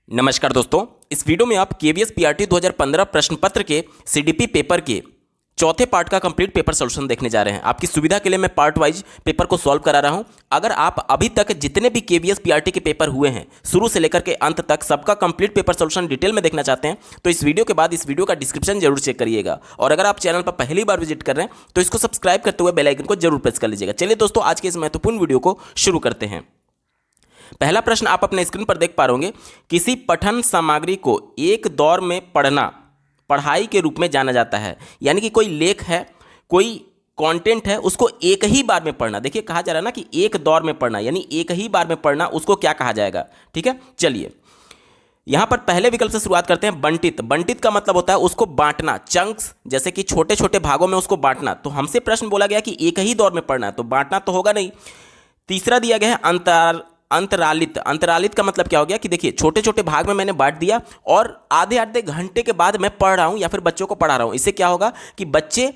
नमस्कार दोस्तों, इस वीडियो में आप केवीएस पीआरटी 2015 प्रश्न पत्र के सीडीपी पेपर के चौथे पार्ट का कंप्लीट पेपर सॉल्यूशन देखने जा रहे हैं। आपकी सुविधा के लिए मैं पार्ट वाइज पेपर को सॉल्व करा रहा हूं। अगर आप अभी तक जितने भी केवीएस पीआरटी के पेपर हुए हैं शुरू से लेकर के अंत तक सबका कंप्लीट पेपर सॉल्यूशन डिटेल में देखना चाहते हैं तो इस वीडियो के बाद इस वीडियो का डिस्क्रिप्शन जरूर चेक करिएगा। और अगर आप चैनल पर पहली बार विजिट कर रहे हैं तो इसको सब्सक्राइब करते हुए बेल आइकन को जरूर प्रेस कर लीजिएगा। चलिए दोस्तों, आज के इस महत्वपूर्ण वीडियो को शुरू करते हैं। पहला प्रश्न आप अपने स्क्रीन पर देख पा रहे होंगे, किसी पठन सामग्री को एक दौर में पढ़ना पढ़ाई के रूप में जाना जाता है। यानी कि कोई लेख है, कोई कंटेंट है, उसको एक ही बार में पढ़ना। देखिए कहा जा रहा है ना कि एक दौर में पढ़ना, यानी एक ही बार में पढ़ना, उसको क्या कहा जाएगा। ठीक है, चलिए यहां पर पहले विकल्प से शुरुआत करते हैं। बंटित। बंटित का मतलब होता है उसको बांटना, चंक्स, जैसे कि छोटे छोटे भागों में उसको बांटना। तो हमसे प्रश्न बोला गया कि एक ही दौर में पढ़ना है, तो बांटना तो होगा नहीं। तीसरा दिया गया है अंतरालित। अंतरालित का मतलब क्या हो गया कि देखिए छोटे छोटे भाग में मैंने बांट दिया और आधे आधे घंटे के बाद मैं पढ़ रहा हूं या फिर बच्चों को पढ़ा रहा हूं। इससे क्या होगा कि बच्चे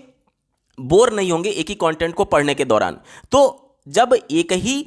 बोर नहीं होंगे एक ही कंटेंट को पढ़ने के दौरान। तो जब एक ही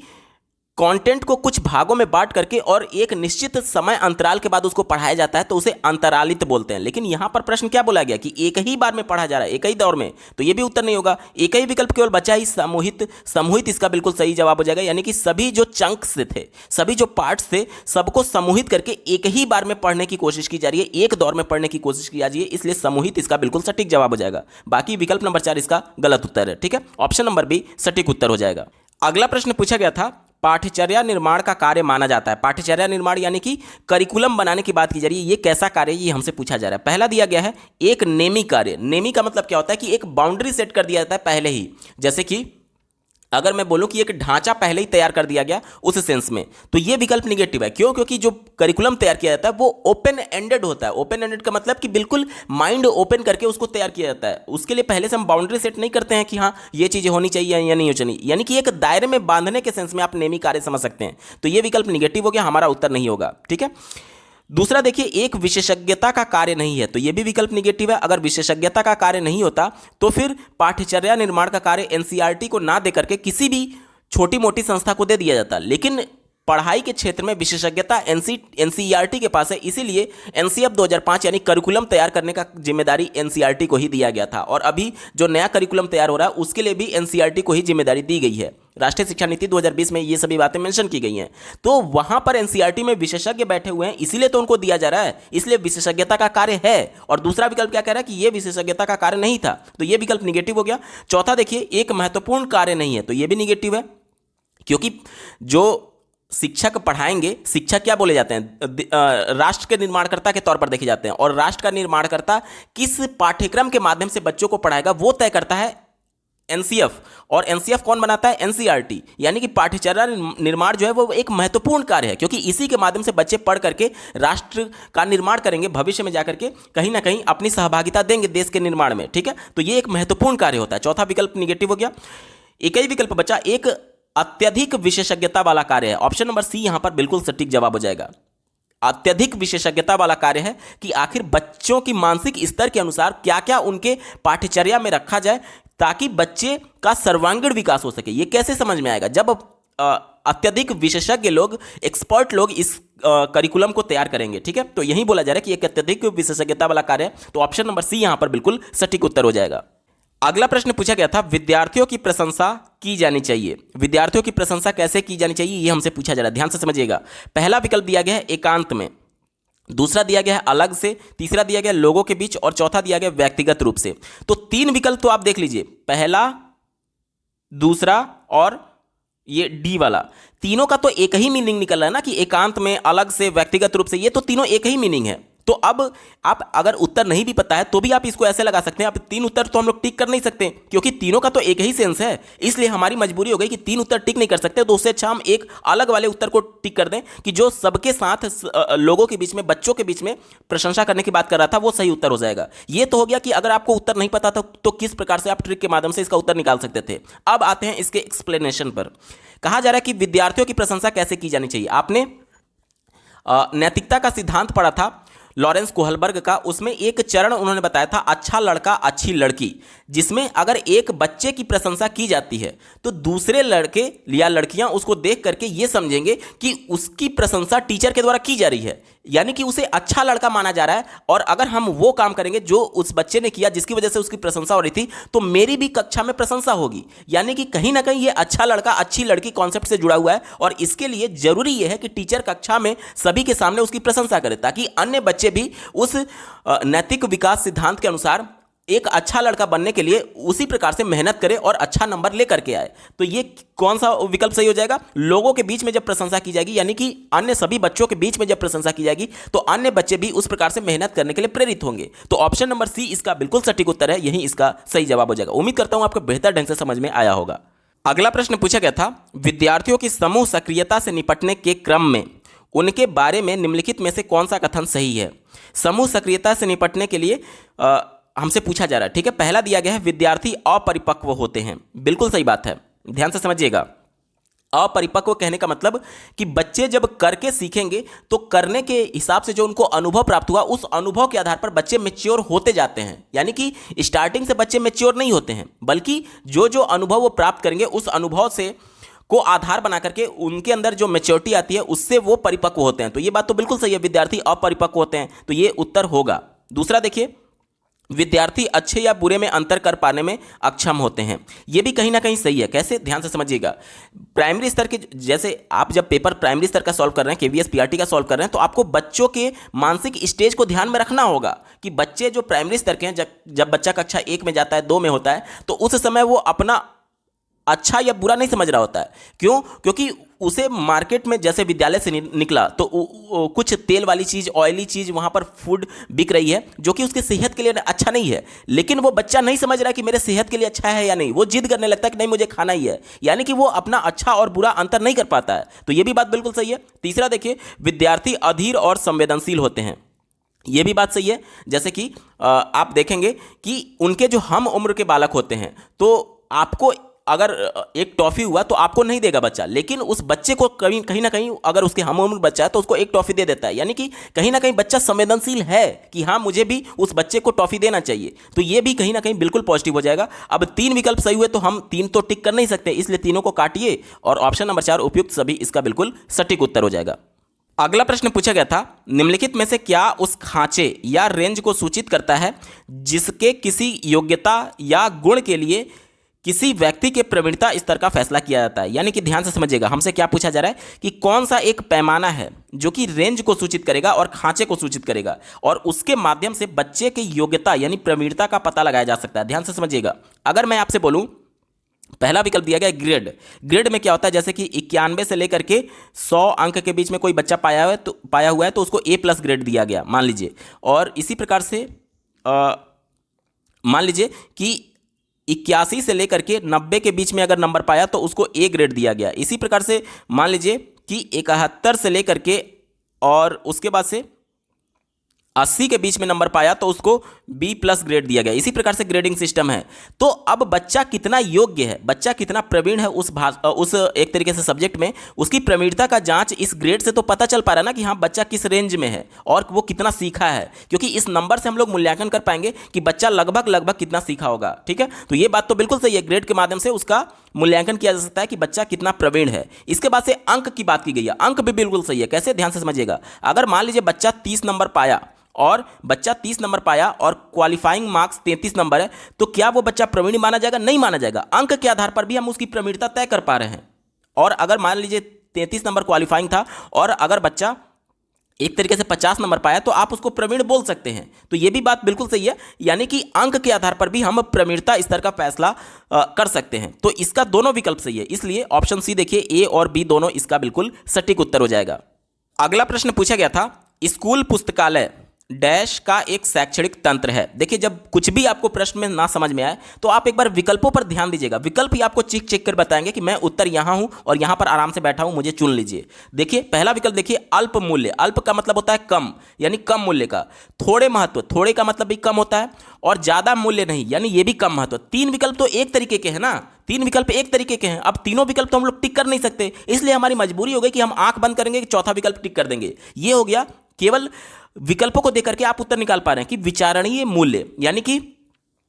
कंटेंट को कुछ भागों में बांट करके और एक निश्चित समय अंतराल के बाद उसको पढ़ाया जाता है तो उसे अंतरालित बोलते हैं। लेकिन यहां पर प्रश्न क्या बोला गया कि एक ही बार में पढ़ा जा रहा है, एक ही दौर में, तो यह भी उत्तर नहीं होगा। एक ही विकल्प केवल बचा ही समूहित इसका बिल्कुल सही जवाब हो जाएगा। यानी कि सभी जो चंक्स थे, सभी जो पार्ट्स थे, सबको समूहित करके एक ही बार में पढ़ने की कोशिश की जा रही है, एक दौर में पढ़ने की कोशिश की जा रही है, इसलिए समूहित इसका बिल्कुल सटीक जवाब हो जाएगा। बाकी विकल्प नंबर 4 इसका गलत उत्तर है। ठीक है, ऑप्शन नंबर बी सटीक उत्तर हो जाएगा। अगला प्रश्न पूछा गया था, पाठ्यचर्या निर्माण का कार्य माना जाता है। पाठ्यचर्या निर्माण यानी कि करिकुलम बनाने की बात की जा रही है। ये कैसा कार्य है, ये हमसे पूछा जा रहा है। पहला दिया गया है एक नेमी कार्य। नेमी का मतलब क्या होता है कि एक बाउंड्री सेट कर दिया जाता है पहले ही। जैसे कि अगर मैं बोलूं कि एक ढांचा पहले ही तैयार कर दिया गया उस सेंस में, तो ये विकल्प निगेटिव है। क्यों? क्योंकि जो करिकुलम तैयार किया जाता है वो ओपन एंडेड होता है। ओपन एंडेड का मतलब कि बिल्कुल माइंड ओपन करके उसको तैयार किया जाता है। उसके लिए पहले से हम बाउंड्री सेट नहीं करते हैं कि हाँ ये चीजें होनी चाहिए या नहीं होनी चाहिए। यानी कि एक दायरे में बांधने के सेंस में आप नेमी कार्य समझ सकते हैं। तो ये विकल्प निगेटिव हो गया, हमारा उत्तर नहीं होगा। ठीक है, दूसरा देखिए, एक विशेषज्ञता का कार्य नहीं है, तो यह भी विकल्प निगेटिव है। अगर विशेषज्ञता का कार्य नहीं होता तो फिर पाठ्यचर्या निर्माण का कार्य एनसीईआरटी को ना देकर के किसी भी छोटी मोटी संस्था को दे दिया जाता। लेकिन पढ़ाई के क्षेत्र में विशेषज्ञता एनसीईआरटी के पास है, इसीलिए एनसीएफ 2005 यानी करिकुलम तैयार करने का जिम्मेदारी एनसीईआरटी को ही दिया गया था। और अभी जो नया करिकुलम तैयार हो रहा है उसके लिए भी एनसीईआरटी को ही जिम्मेदारी दी गई है। राष्ट्रीय शिक्षा नीति 2020 में ये सभी बातें मेंशन की गई हैं। तो वहां पर एनसीईआरटी में विशेषज्ञ बैठे हुए हैं, इसीलिए तो उनको दिया जा रहा है, इसलिए विशेषज्ञता का कार्य है। और दूसरा विकल्प क्या कह रहा है कि यह विशेषज्ञता का कार्य नहीं था, तो यह विकल्प निगेटिव हो गया। चौथा देखिए, एक महत्वपूर्ण कार्य नहीं है, तो यह भी निगेटिव है। क्योंकि जो शिक्षक पढ़ाएंगे, शिक्षक क्या बोले जाते हैं, राष्ट्र के निर्माणकर्ता के तौर पर देखे जाते हैं। और राष्ट्र का निर्माणकर्ता किस पाठ्यक्रम के माध्यम से बच्चों को पढ़ाएगा वो तय करता है एनसीएफ। और एनसीएफ कौन बनाता है? एनसीईआरटी। यानी कि पाठ्यचर्या निर्माण जो है वो एक महत्वपूर्ण कार्य है, क्योंकि इसी के माध्यम से बच्चे पढ़ करके राष्ट्र का निर्माण करेंगे, भविष्य में जाकर के कहीं ना कहीं अपनी सहभागिता देंगे देश के निर्माण में। ठीक है, तो ये एक महत्वपूर्ण कार्य होता है। चौथा विकल्प निगेटिव हो गया। एक ही विकल्प बचा, एक अत्यधिक विशेषज्ञता वाला कार्य है। ऑप्शन नंबर सी यहां पर बिल्कुल सटीक जवाब हो जाएगा। अत्यधिक विशेषज्ञता वाला कार्य है कि आखिर बच्चों की मानसिक स्तर के अनुसार क्या क्या उनके पाठ्यचर्या में रखा जाए ताकि बच्चे का सर्वांगीण विकास हो सके। ये कैसे समझ में आएगा? जब अत्यधिक विशेषज्ञ लोग, एक्सपर्ट लोग इस करिकुलम को तैयार करेंगे। ठीक है, तो यही बोला जा रहा है कि एक अत्यधिक विशेषज्ञता वाला कार्य है। तो ऑप्शन नंबर सी यहां पर बिल्कुल सटीक उत्तर हो जाएगा। अगला प्रश्न पूछा गया था, विद्यार्थियों की प्रशंसा की जानी चाहिए। विद्यार्थियों की प्रशंसा कैसे की जानी चाहिए ये हमसे पूछा जा रहा है, ध्यान से समझिएगा। पहला विकल्प दिया गया है एकांत में, दूसरा दिया गया है अलग से, तीसरा दिया गया लोगों के बीच और चौथा दिया गया व्यक्तिगत रूप से। तो तीन विकल्प तो आप देख लीजिए, पहला, दूसरा और ये डी वाला, तीनों का तो एक ही मीनिंग निकल रहा है ना कि एकांत में, अलग से, व्यक्तिगत रूप से, ये तो तीनों एक ही मीनिंग है। तो अब आप अगर उत्तर नहीं भी पता है तो भी आप इसको ऐसे लगा सकते हैं। आप तीन उत्तर तो हम लोग टिक कर नहीं सकते क्योंकि तीनों का तो एक ही सेंस है, इसलिए हमारी मजबूरी हो गई कि तीन उत्तर टिक नहीं कर सकते। तो उससे अच्छा हम एक अलग वाले उत्तर को टिक कर दें कि जो सबके साथ लोगों के बीच में, बच्चों के बीच में प्रशंसा करने की बात कर रहा था, वो सही उत्तर हो जाएगा। ये तो हो गया कि अगर आपको उत्तर नहीं पता था तो किस प्रकार से आप ट्रिक के माध्यम से इसका उत्तर निकाल सकते थे। अब आते हैं इसके एक्सप्लेनेशन पर। कहा जा रहा है कि विद्यार्थियों की प्रशंसा कैसे की जानी चाहिए। आपने नैतिकता का सिद्धांत पढ़ा था लॉरेंस कोहलबर्ग का, उसमें एक चरण उन्होंने बताया था, अच्छा लड़का अच्छी लड़की, जिसमें अगर एक बच्चे की प्रशंसा की जाती है तो दूसरे लड़के या लड़कियां उसको देख करके ये समझेंगे कि उसकी प्रशंसा टीचर के द्वारा की जा रही है। यानी कि उसे अच्छा लड़का माना जा रहा है, और अगर हम वो काम करेंगे जो उस बच्चे ने किया जिसकी वजह से उसकी प्रशंसा हो रही थी, तो मेरी भी कक्षा में प्रशंसा होगी। यानी कि कहीं ना कहीं ये अच्छा लड़का अच्छी लड़की कॉन्सेप्ट से जुड़ा हुआ है, और इसके लिए जरूरी यह है कि टीचर कक्षा में सभी के सामने उसकी प्रशंसा करे, ताकि अन्य बच्चे भी उस नैतिक विकास सिद्धांत के अनुसार एक अच्छा लड़का बनने के लिए उसी प्रकार से मेहनत करे और अच्छा नंबर लेकर के आए। तो ये कौन सा विकल्प सही हो जाएगा? लोगों के बीच में जब प्रशंसा की जाएगी, यानी कि अन्य सभी बच्चों के बीच में जब प्रशंसा की जाएगी, तो अन्य बच्चे भी उस प्रकार से मेहनत करने के लिए प्रेरित होंगे। तो ऑप्शन नंबर सी इसका बिल्कुल सटीक उत्तर है, यही इसका सही जवाब हो जाएगा। उम्मीद करता हूं आपको बेहतर ढंग से समझ में आया होगा। अगला प्रश्न पूछा गया था, विद्यार्थियों की समूह सक्रियता से निपटने के क्रम में उनके बारे में निम्नलिखित में से कौन सा कथन सही है? समूह सक्रियता से निपटने के लिए हमसे पूछा जा रहा है, ठीक है। पहला दिया गया है, विद्यार्थी अपरिपक्व होते हैं। बिल्कुल सही बात है, ध्यान से समझिएगा। अपरिपक्व कहने का मतलब कि बच्चे जब करके सीखेंगे तो करने के हिसाब से जो उनको अनुभव प्राप्त हुआ, उस अनुभव के आधार पर बच्चे मैच्योर होते जाते हैं। यानी कि स्टार्टिंग से बच्चे मैच्योर नहीं होते हैं, बल्कि जो जो अनुभव वो प्राप्त करेंगे उस अनुभव से को आधार बना करके उनके अंदर जो मैच्योरिटी आती है उससे वो परिपक्व होते हैं। तो ये बात तो बिल्कुल सही है, विद्यार्थी अपरिपक्व होते हैं, तो ये उत्तर होगा। दूसरा देखिए, विद्यार्थी अच्छे या बुरे में अंतर कर पाने में अक्षम होते हैं। यह भी कहीं ना कहीं सही है। कैसे? ध्यान से समझिएगा। प्राइमरी स्तर के, जैसे आप जब पेपर प्राइमरी स्तर का सॉल्व कर रहे हैं, केवीएस पीआरटी का सॉल्व कर रहे हैं, तो आपको बच्चों के मानसिक स्टेज को ध्यान में रखना होगा कि बच्चे जो प्राइमरी स्तर के हैं, जब बच्चा कक्षा 1 में जाता है, 2 में होता है, तो उस समय वो अपना अच्छा या बुरा नहीं समझ रहा होता है। क्यों? क्योंकि उसे मार्केट में जैसे विद्यालय से निकला तो कुछ तेल वाली चीज़, ऑयली चीज़ वहाँ पर फूड बिक रही है जो कि उसकी सेहत के लिए अच्छा नहीं है, लेकिन वो बच्चा नहीं समझ रहा कि मेरे सेहत के लिए अच्छा है या नहीं। वो जिद करने लगता है कि नहीं मुझे खाना ही है, यानी कि वो अपना अच्छा और बुरा अंतर नहीं कर पाता है। तो ये भी बात बिल्कुल सही है। तीसरा देखिए, विद्यार्थी अधीर और संवेदनशील होते हैं। ये भी बात सही है। जैसे कि आप देखेंगे कि उनके जो हम उम्र के बालक होते हैं, तो आपको अगर एक टॉफ़ी हुआ तो आपको नहीं देगा बच्चा, लेकिन उस बच्चे को कहीं ना कहीं अगर उसके हम उम्र बच्चा है तो उसको एक टॉफ़ी दे देता है। यानी कि कहीं ना कहीं बच्चा संवेदनशील है कि हाँ मुझे भी उस बच्चे को टॉफ़ी देना चाहिए। तो ये भी कहीं ना कहीं बिल्कुल पॉजिटिव हो जाएगा। अब 3 विकल्प सही हुए तो हम 3 तो टिक कर नहीं सकते, इसलिए तीनों को काटिए और ऑप्शन नंबर 4 उपयुक्त सभी इसका बिल्कुल सटीक उत्तर हो जाएगा। अगला प्रश्न पूछा गया था, निम्नलिखित में से क्या उस खांचे या रेंज को सूचित करता है जिसके किसी योग्यता या गुण के लिए किसी व्यक्ति के प्रवीणता स्तर का फैसला किया जाता है? यानी कि ध्यान से समझिएगा, हमसे क्या पूछा जा रहा है कि कौन सा एक पैमाना है जो कि रेंज को सूचित करेगा और खांचे को सूचित करेगा, और उसके माध्यम से बच्चे की योग्यता यानी प्रवीणता का पता लगाया जा सकता है। ध्यान से समझिएगा। अगर मैं आपसे बोलूं, पहला विकल्प दिया गया है ग्रेड। ग्रेड में क्या होता है? जैसे कि 91 से लेकर के 100 अंक के बीच में कोई बच्चा पाया हुआ है तो उसको A+ ग्रेड दिया गया, मान लीजिए। और इसी प्रकार से मान लीजिए कि 81 से लेकर के 90 के बीच में अगर नंबर पाया तो उसको A ग्रेड दिया गया। इसी प्रकार से मान लीजिए कि 71 से लेकर के और उसके बाद से 80 के बीच में नंबर पाया तो उसको B+ ग्रेड दिया गया। इसी प्रकार से ग्रेडिंग सिस्टम है। तो अब बच्चा कितना योग्य है, बच्चा कितना प्रवीण है उस एक तरीके से सब्जेक्ट में, उसकी प्रवीणता का जांच इस ग्रेड से तो पता चल पा रहा है ना कि हाँ बच्चा किस रेंज में है और वो कितना सीखा है, क्योंकि इस नंबर से हम लोग मूल्यांकन कर पाएंगे कि बच्चा लगभग कितना सीखा होगा। ठीक है, तो ये बात तो बिल्कुल सही है। ग्रेड के माध्यम से उसका मूल्यांकन किया जा सकता है कि बच्चा कितना प्रवीण है। इसके बाद से अंक की बात की गई है। अंक भी बिल्कुल सही है। कैसे? ध्यान से समझिएगा। अगर मान लीजिए बच्चा 30 नंबर पाया और क्वालिफाइंग मार्क्स 33 नंबर है, तो क्या वो बच्चा प्रवीण माना जाएगा? नहीं माना जाएगा। अंक के आधार पर भी हम उसकी प्रवीणता तय कर पा रहे हैं। और अगर मान लीजिए 33 नंबर क्वालिफाइंग था और अगर बच्चा एक तरीके से 50 नंबर पाया तो आप उसको प्रवीण बोल सकते हैं। तो ये भी बात बिल्कुल सही है, यानी कि अंक के आधार पर भी हम प्रवीणता स्तर का फैसला कर सकते हैं। तो इसका दोनों विकल्प सही है, इसलिए ऑप्शन सी देखिए, ए और बी दोनों इसका बिल्कुल सटीक उत्तर हो जाएगा। अगला प्रश्न पूछा गया था, स्कूल पुस्तकालय डैश का एक शैक्षणिक तंत्र है। देखिए, जब कुछ भी आपको प्रश्न में ना समझ में आए तो आप एक बार विकल्पों पर ध्यान दीजिएगा। विकल्प ही आपको चेक कर बताएंगे कि मैं उत्तर यहां हूं और यहां पर आराम से बैठा हूं, मुझे चुन लीजिए। देखिए, पहला विकल्प देखिए, अल्प मूल्य। अल्प का मतलब होता है कम, यानी कम मूल्य का। थोड़े महत्व, थोड़े का मतलब भी कम होता है। और ज्यादा मूल्य नहीं, यानी ये भी कम महत्व। 3 विकल्प तो एक तरीके के हैं ना, 3 विकल्प एक तरीके के हैं। अब तीनों विकल्प तो हम लोग टिक कर नहीं सकते, इसलिए हमारी मजबूरी हो गई कि हम आंख बंद करेंगे कि चौथा विकल्प टिक कर देंगे। ये हो गया। केवल विकल्पों को देख करके आप उत्तर निकाल पा रहे हैं कि विचारणीय मूल्य, यानी कि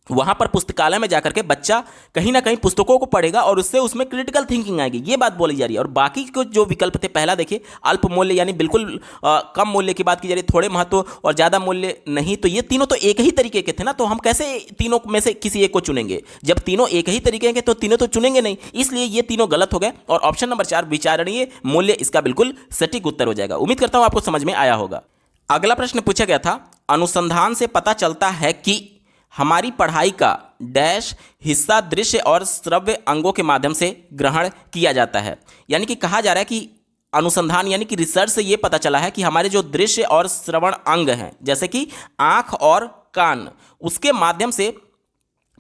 वहां पर पुस्तकालय में जाकर के बच्चा कहीं ना कहीं पुस्तकों को पढ़ेगा और उससे उसमें क्रिटिकल थिंकिंग आएगी, ये बात बोली जा रही है। और बाकी के जो विकल्प थे, पहला देखिए अल्प मूल्य यानी बिल्कुल कम मूल्य की बात की जा रही है, थोड़े महत्व और ज़्यादा मूल्य नहीं, तो ये तीनों तो एक ही तरीके के थे ना, तो हम कैसे तीनों में से किसी एक को चुनेंगे? जब तीनों एक ही तरीके के तो तीनों तो चुनेंगे नहीं, इसलिए ये तीनों गलत हो गए। और ऑप्शन नंबर 4 विचारणीय मूल्य इसका बिल्कुल सटीक उत्तर हो जाएगा। उम्मीद करता हूं आपको समझ में आया होगा। अगला प्रश्न पूछा गया था, अनुसंधान से पता चलता है कि हमारी पढ़ाई का डैश हिस्सा दृश्य और श्रव्य अंगों के माध्यम से ग्रहण किया जाता है। यानी कि कहा जा रहा है कि अनुसंधान यानी कि रिसर्च से ये पता चला है कि हमारे जो दृश्य और श्रवण अंग हैं, जैसे कि आँख और कान, उसके माध्यम से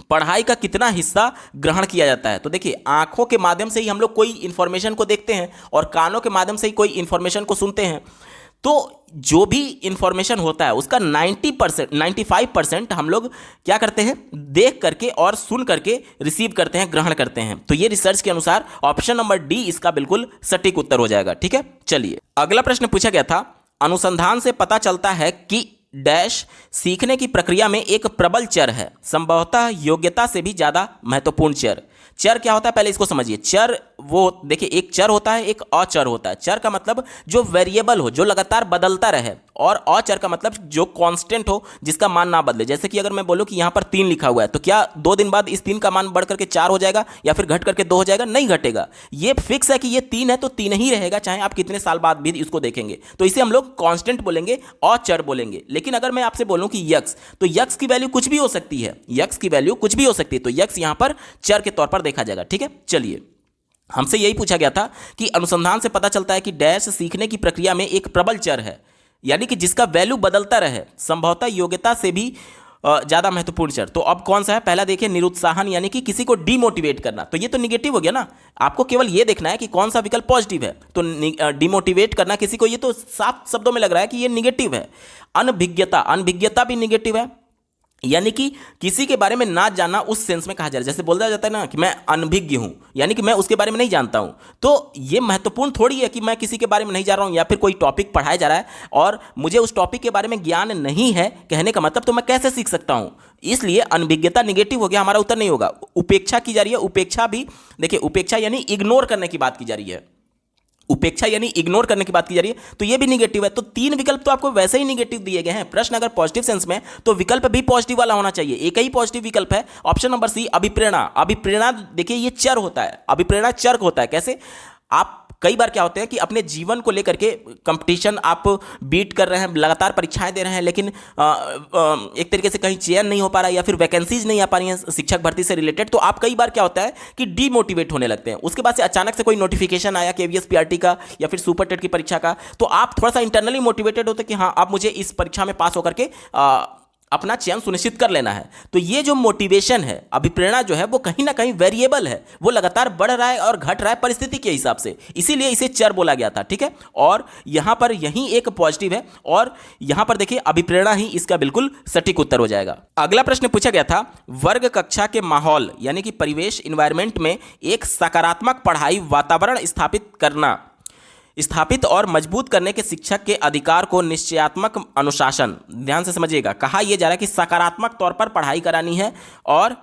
पढ़ाई का कितना हिस्सा ग्रहण किया जाता है। तो देखिए, आँखों के माध्यम से ही हम लोग कोई इन्फॉर्मेशन को देखते हैं और कानों के माध्यम से ही कोई इन्फॉर्मेशन को सुनते हैं। तो जो भी इंफॉर्मेशन होता है उसका 90% 95% हम लोग क्या करते हैं, देख करके और सुन करके रिसीव करते हैं, ग्रहण करते हैं। तो ये रिसर्च के अनुसार ऑप्शन नंबर डी इसका बिल्कुल सटीक उत्तर हो जाएगा। ठीक है, चलिए अगला प्रश्न पूछा गया था, अनुसंधान से पता चलता है कि डैश सीखने की प्रक्रिया में एक प्रबल चर है, संभवतः योग्यता से भी ज्यादा महत्वपूर्ण चर। चर क्या होता है पहले इसको समझिए। चर वो देखिए, एक चर होता है, एक अचर होता है। चर का मतलब जो वेरिएबल हो, जो लगातार बदलता रहे, और अचर का मतलब जो कांस्टेंट हो, जिसका मान ना बदले। जैसे कि अगर मैं बोलूं कि यहां पर 3 लिखा हुआ है, तो क्या 2 दिन बाद इस 3 का मान बढ़ करके 4 हो जाएगा या फिर घट करके 2 हो जाएगा? नहीं घटेगा। ये फिक्स है कि ये 3 है तो 3 ही रहेगा, चाहे आप कितने साल बाद भी इसको देखेंगे। तो इसे हम लोग कांस्टेंट बोलेंगे, अचर बोलेंगे। लेकिन अगर मैं आपसे बोलूं कि यक्स, तो यक्स की वैल्यू कुछ भी हो सकती है, यक्स की वैल्यू कुछ भी हो सकती है। तो यक्स यहां पर चर के तौर पर देखा जाएगा। ठीक है, चलिए हमसे यही पूछा गया था कि अनुसंधान से पता चलता है कि डैश सीखने की प्रक्रिया में एक प्रबल चर है, यानी कि जिसका वैल्यू बदलता रहे, संभवतः योग्यता से भी ज्यादा महत्वपूर्ण चर। तो अब कौन सा है? पहला देखिए, निरुत्साहन यानी कि किसी को डीमोटिवेट करना। तो ये तो निगेटिव हो गया ना, आपको केवल ये देखना है कि कौन सा विकल्प पॉजिटिव है। तो डीमोटिवेट करना किसी को, ये तो साफ शब्दों में लग रहा है कि ये निगेटिव है। अनभिज्ञता, अनभिज्ञता भी निगेटिव है, यानी कि किसी के बारे में ना जानना, उस सेंस में कहा जा रहा है। जैसे बोला जाता है ना कि मैं अनभिज्ञ हूं, यानी कि मैं उसके बारे में नहीं जानता हूं। तो ये महत्वपूर्ण थोड़ी है कि मैं किसी के बारे में नहीं जान रहा हूं, या फिर कोई टॉपिक पढ़ाया जा रहा है और मुझे उस टॉपिक के बारे में ज्ञान नहीं है, कहने का मतलब तो मैं कैसे सीख सकता हूं। इसलिए अनभिज्ञता निगेटिव हो गया, हमारा उत्तर नहीं होगा। उपेक्षा की जा रही है, उपेक्षा भी देखिए, उपेक्षा यानी इग्नोर करने की बात की जा रही है। उपेक्षा यानी इग्नोर करने की बात की जा रही है, तो ये भी निगेटिव है। तो 3 विकल्प तो आपको वैसे ही निगेटिव दिए गए हैं। प्रश्न अगर पॉजिटिव सेंस में, तो विकल्प भी पॉजिटिव वाला होना चाहिए। एक ही पॉजिटिव विकल्प है, ऑप्शन नंबर सी अभिप्रेरणा। अभिप्रेरणा देखिए, ये चर होता है, अभिप्रेरणा चर होता है। कैसे? आप कई बार क्या होता है कि अपने जीवन को लेकर के कंपटीशन आप बीट कर रहे हैं, लगातार परीक्षाएं दे रहे हैं, लेकिन एक तरीके से कहीं चयन नहीं हो पा रहा है या फिर वैकेंसीज नहीं आ पा रही हैं शिक्षक भर्ती से रिलेटेड, तो आप कई बार क्या होता है कि डीमोटिवेट होने लगते हैं। उसके बाद से अचानक से कोई नोटिफिकेशन आया केवीएस पीआरटी का या फिर सुपर टेट की परीक्षा का, तो आप थोड़ा सा इंटरनली मोटिवेटेड होते कि हाँ, अब मुझे इस परीक्षा में पास होकर के अपना चयन सुनिश्चित कर लेना है। तो ये जो मोटिवेशन है, अभिप्रेरणा जो है, वो कहीं ना कहीं वेरिएबल है, वो लगातार बढ़ रहा है और घट रहा है परिस्थिति के हिसाब से, इसीलिए इसे चर बोला गया था। ठीक है, और यहां पर यही एक पॉजिटिव है, और यहां पर देखिए अभिप्रेरणा ही इसका बिल्कुल सटीक उत्तर हो जाएगा। अगला प्रश्न पूछा गया था, वर्ग कक्षा के माहौल यानी कि परिवेश इन्वायरमेंट में एक सकारात्मक पढ़ाई वातावरण स्थापित और मजबूत करने के शिक्षक के अधिकार को निश्चयात्मक अनुशासन, ध्यान से समझिएगा, कहा यह जा रहा है कि सकारात्मक तौर पर पढ़ाई करानी है और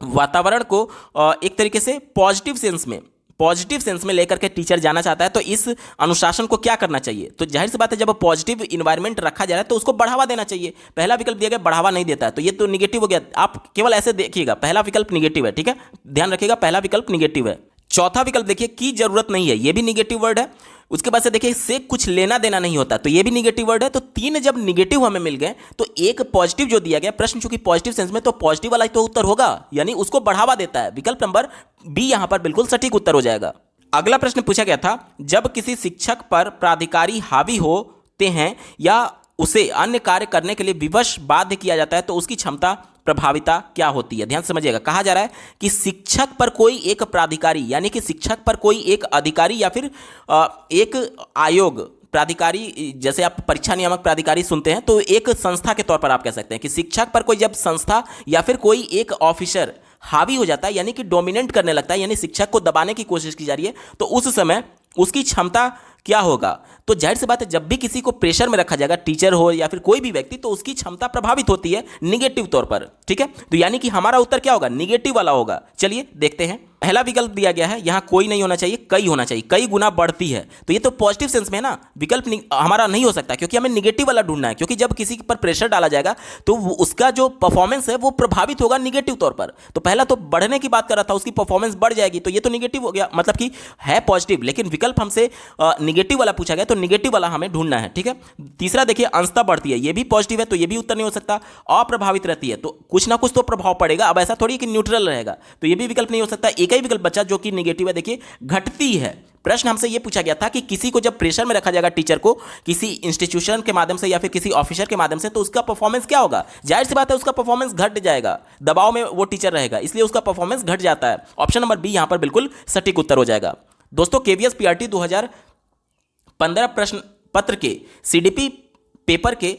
वातावरण को एक तरीके से पॉजिटिव सेंस में लेकर के टीचर जाना चाहता है। तो इस अनुशासन को क्या करना चाहिए? तो जाहिर सी बात है, जब पॉजिटिव इन्वायरमेंट रखा जा रहा है तो उसको बढ़ावा देना चाहिए। पहला विकल्प दिया गया, बढ़ावा नहीं देता है, तो ये तो निगेटिव हो गया। आप केवल ऐसे देखिएगा, पहला विकल्प निगेटिव है। ठीक है, ध्यान रखिएगा, पहला विकल्प निगेटिव है। चौथा विकल्प देखिए, की जरूरत नहीं है, ये भी निगेटिव वर्ड है। उसके बाद से देखिए, से कुछ लेना देना नहीं होता, तो ये भी निगेटिव वर्ड है। तो 3 जब निगेटिव हमें मिल गए, तो एक पॉजिटिव जो दिया गया, प्रश्न चूंकि पॉजिटिव सेंस में, तो पॉजिटिव वाला ही तो उत्तर होगा, यानी उसको बढ़ावा देता है। विकल्प नंबर बी यहां पर बिल्कुल सटीक उत्तर हो जाएगा। अगला प्रश्न पूछा गया था, जब किसी शिक्षक पर प्राधिकारी हावी होते हैं या उसे अन्य कार्य करने के लिए विवश बाध्य किया जाता है, तो उसकी क्षमता प्रभाविता क्या होती है? ध्यान से समझिएगा, कहा जा रहा है कि शिक्षक पर कोई एक प्राधिकारी, यानी कि शिक्षक पर कोई एक अधिकारी या फिर एक आयोग, प्राधिकारी, जैसे आप परीक्षा नियामक प्राधिकारी सुनते हैं, तो एक संस्था के तौर पर आप कह सकते हैं कि शिक्षक पर कोई जब संस्था या फिर कोई एक ऑफिसर हावी हो जाता है, यानी कि डोमिनेट करने लगता है, यानी शिक्षक को दबाने की कोशिश की जा रही है, तो उस समय उसकी क्षमता क्या होगा? तो जाहिर सी बात है, जब भी किसी को प्रेशर में रखा जाएगा, टीचर हो या फिर कोई भी व्यक्ति, तो उसकी क्षमता प्रभावित होती है निगेटिव तौर पर। ठीक है, तो यानी कि हमारा उत्तर क्या होगा? निगेटिव वाला होगा। चलिए देखते हैं। पहला विकल्प दिया गया है, यहां कोई नहीं होना चाहिए, कई होना चाहिए, कई गुना बढ़ती है। तो ये तो पॉजिटिव सेंस में है ना, विकल्प हमारा नहीं हो सकता, क्योंकि हमें निगेटिव वाला ढूंढना है। क्योंकि जब किसी पर प्रेशर डाला जाएगा तो उसका जो परफॉर्मेंस है वो प्रभावित होगा निगेटिव तौर पर। तो पहला तो बढ़ने की बात कर रहा था, उसकी परफॉर्मेंस बढ़ जाएगी, तो ये तो निगेटिव हो गया, मतलब कि है पॉजिटिव, लेकिन विकल्प हमसे निगेटिव वाला पूछा गया, तो निगेटिव वाला हमें ढूंढना है। ठीक है, तीसरा देखिए, अंशतः बढ़ती है, ये भी पॉजिटिव है, तो ये भी उत्तर नहीं हो सकता। अप्रभावित रहती है, तो कुछ ना कुछ तो प्रभाव पड़ेगा। अब ऐसा थोड़ी कि न्यूट्रल रहेगा, तो ये भी विकल्प नहीं हो सकता। एक ही विकल्प बचा जो कि निगेटिव है, देखिए घटती है। प्रश्न हमसे यह पूछा गया था कि किसी को जब प्रेशर में रखा जाएगा, टीचर को किसी इंस्टीट्यूशन के माध्यम से या फिर किसी ऑफिसर के माध्यम से, तो उसका परफॉर्मेंस क्या होगा? जाहिर सी बात है, उसका परफॉर्मेंस घट जाएगा, दबाव में वो टीचर रहेगा, इसलिए उसका परफॉर्मेंस घट जाता है। ऑप्शन नंबर बी यहां पर बिल्कुल सटीक उत्तर हो जाएगा। दोस्तों, केवीएस पीआरटी 2015 प्रश्न पत्र के सीडीपी पेपर के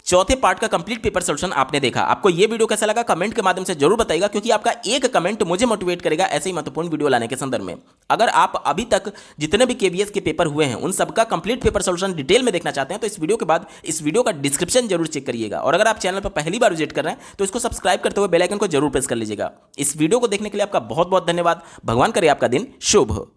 चौथे पार्ट का कंप्लीट पेपर सॉल्यूशन आपने देखा। आपको यह वीडियो कैसा लगा कमेंट के माध्यम से जरूर बताइएगा, क्योंकि आपका एक कमेंट मुझे मोटिवेट करेगा ऐसे ही महत्वपूर्ण वीडियो लाने के संदर्भ में। अगर आप अभी तक जितने भी केवीएस के पेपर हुए हैं उन सबका कंप्लीट पेपर सॉल्यूशन डिटेल में देखना चाहते हैं, तो इस वीडियो के बाद इस वीडियो का डिस्क्रिप्शन जरूर चेक करिएगा। और अगर आप चैनल पर पहली बार विजिट कर रहे हैं तो इसको सब्सक्राइब करते हुए बेल आइकन को जरूर प्रेस कर लीजिएगा। इस वीडियो को देखने के लिए आपका बहुत बहुत धन्यवाद। भगवान करे आपका दिन शुभ हो।